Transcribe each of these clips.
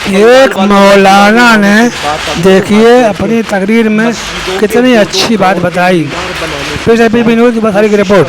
ایک مولانا نے دیکھیے اپنی تقریر میں کتنی اچھی بات بتائی. پھر سے پیر نور کی بخاری کی رپورٹ.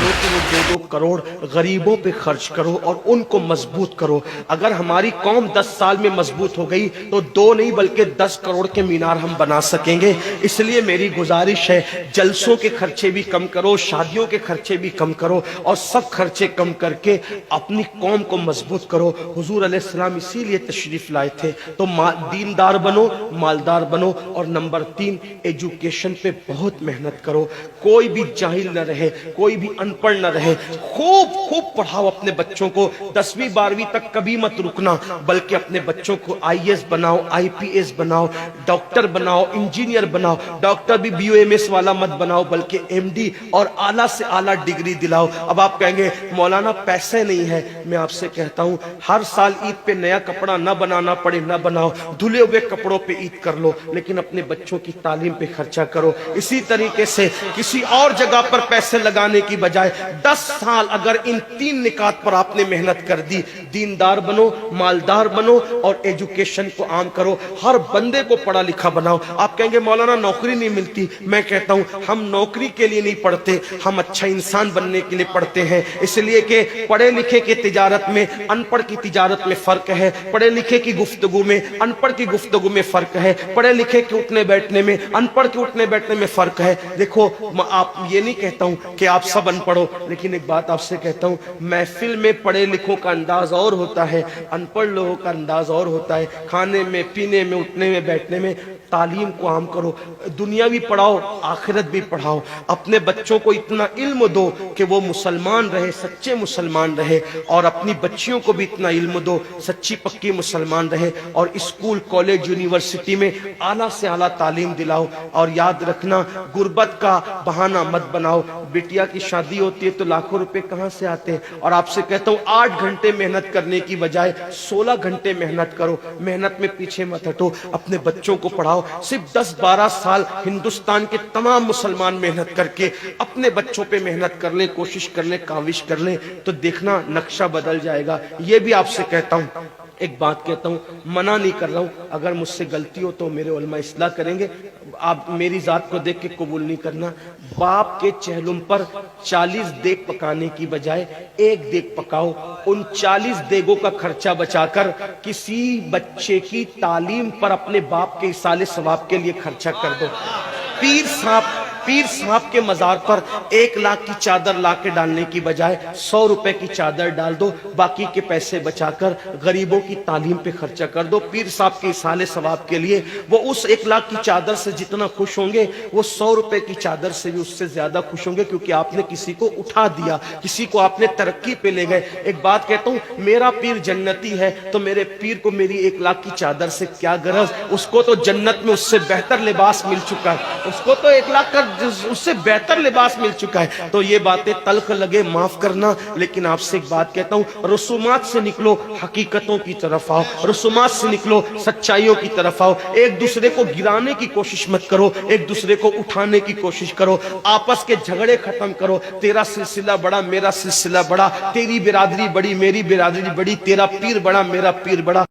2 کروڑ غریبوں پہ خرچ کرو اور ان کو مضبوط کرو. اگر ہماری قوم 10 سال میں مضبوط ہو گئی تو 2 نہیں بلکہ 10 کروڑ کے مینار ہم بنا سکیں گے. اس لیے میری گزارش ہے جلسوں کے خرچے بھی کم کرو, شادیوں کے خرچے بھی کم کرو اور سب خرچے کم کر کے اپنی قوم کو مضبوط کرو. حضور علیہ السلام اسی لیے تشریف لائے تھے. تو دیندار بنو, مالدار بنو, اور نمبر 3 ایجوکیشن پہ بہت محنت کرو. کوئی بھی جاہل نہ رہے, کوئی بھی ان پڑھ نہ رہے. خوب پڑھاؤ اپنے بچوں کو. 10ویں 12ویں تک کبھی مت رکنا, بلکہ اپنے بچوں کو IAS بناؤ, IPS بناؤ, ڈاکٹر بناؤ, انجینئر بناؤ. ڈاکٹر بھی BUMS والا مت بناؤ بلکہ MD اور اعلیٰ سے اعلیٰ ڈگری دلاؤ. اب آپ کہیں گے مولانا پیسے نہیں ہے. میں آپ سے کہتا ہوں ہر سال عید پہ نیا کپڑا نہ بنانا پڑے نہ بناؤ, دھلے ہوئے کپڑوں پہ عید کر لو, لیکن اپنے بچوں کی تعلیم پہ خرچہ کرو. اسی طریقے سے کسی اور جگہ پر پیسے لگانے کی بجائے 10 سال اگر ان 3 نکات پر آپ نے محنت کر دی, دیندار بنو, مالدار بنو اور ایجوکیشن کو عام کرو, ہر بندے کو پڑھا لکھا بناؤ. آپ کہیں گے مولانا نوکری نہیں ملتی. میں کہتا ہوں ہم نوکری کے لیے نہیں پڑھتے, ہم اچھا انسان بننے کے لیے پڑھتے ہیں. اس لیے کہ پڑھے لکھے کی تجارت میں ان پڑھ کی تجارت میں فرق ہے, پڑھے لکھے کی گفتگو میں ان پڑھ کی گفتگو میں فرق ہے, پڑھے لکھے کے اٹھنے بیٹھنے میں ان پڑھ کے اٹھنے بیٹھنے میں فرق ہے. دیکھو آپ یہ نہیں کہتا ہوں کہ آپ سب ان پڑھو, لیکن ایک بات آپ سے کہتا ہوں محفل میں پڑھے لکھوں کا انداز اور ہوتا ہے, ان پڑھ لوگوں کا انداز اور ہوتا ہے. کھانے میں, پینے میں, اٹھنے میں, بیٹھنے میں. تعلیم کو عام کرو, دنیا بھی پڑھاؤ, آخرت بھی پڑھاؤ. اپنے بچوں کو اتنا علم دو کہ وہ مسلمان رہے, سچے مسلمان رہے, اور اپنی بچیوں کو بھی اتنا علم دو سچی پکی مسلمان رہے. اور اسکول, کالج, یونیورسٹی میں اعلیٰ سے اعلیٰ تعلیم دلاؤ. اور یاد رکھنا غربت کا بہانہ مت بناؤ. بیٹیا کی شادی ہوتی ہے تو لاکھوں روپے کہاں سے آتے ہیں, اور آپ سے کہتا ہوں 8 گھنٹے محنت کرنے کی بجائے 16 گھنٹے محنت کرو. محنت میں پیچھے مت ہٹو, اپنے بچوں کو پڑھاؤ. صرف 10-12 سال ہندوستان کے تمام مسلمان محنت کر کے اپنے بچوں پہ محنت کر لیں, کوشش کر لیں, کاوش کر لیں, تو دیکھنا نقشہ بدل جائے گا. یہ بھی آپ سے کہتا ہوں, ایک بات کہتا ہوں, منع نہیں کر رہا ہوں, اگر مجھ سے غلطی ہو تو میرے علماء اصلاح کریں گے. آپ میری ذات کو دیکھ کے قبول نہیں کرنا. باپ کے چہلم پر 40 دیگ پکانے کی بجائے 1 دیگ پکاؤ. ان 40 دیگوں کا خرچہ بچا کر کسی بچے کی تعلیم پر اپنے باپ کے ایصال ثواب کے لیے خرچہ کر دو. پیر صاحب کے مزار پر 1 لاکھ کی چادر لا کے ڈالنے کی بجائے 100 روپے کی چادر ڈال دو. باقی کے پیسے بچا کر غریبوں کی تعلیم پہ خرچہ کر دو. پیر صاحب کے ایصال ثواب کے لیے وہ اس 1 لاکھ کی چادر سے جتنا خوش ہوں گے وہ 100 روپے کی چادر سے بھی اس سے زیادہ خوش ہوں گے, کیونکہ آپ نے کسی کو اٹھا دیا, کسی کو آپ نے ترقی پہ لے گئے. ایک بات کہتا ہوں, میرا پیر جنتی ہے تو میرے پیر کو میری 1 لاکھ کی چادر سے کیا غرض, اس کو تو جنت میں اس سے بہتر لباس مل چکا ہے, اس کو تو 1 لاکھ کا اس سے بہتر لباس مل چکا ہے. تو یہ باتیں تلخ لگے معاف کرنا, لیکن آپ سے ایک بات کہتا ہوں, رسومات سے نکلو, حقیقتوں کی طرف آؤ. رسومات سے نکلو, سچائیوں کی طرف آؤ. ایک دوسرے کو گرانے کی کوشش مت کرو, ایک دوسرے کو اٹھانے کی کوشش کرو. آپس کے جھگڑے ختم کرو. تیرا سلسلہ بڑا, میرا سلسلہ بڑا, تیری برادری بڑی, میری برادری بڑی, تیرا پیر بڑا, میرا پیر بڑا.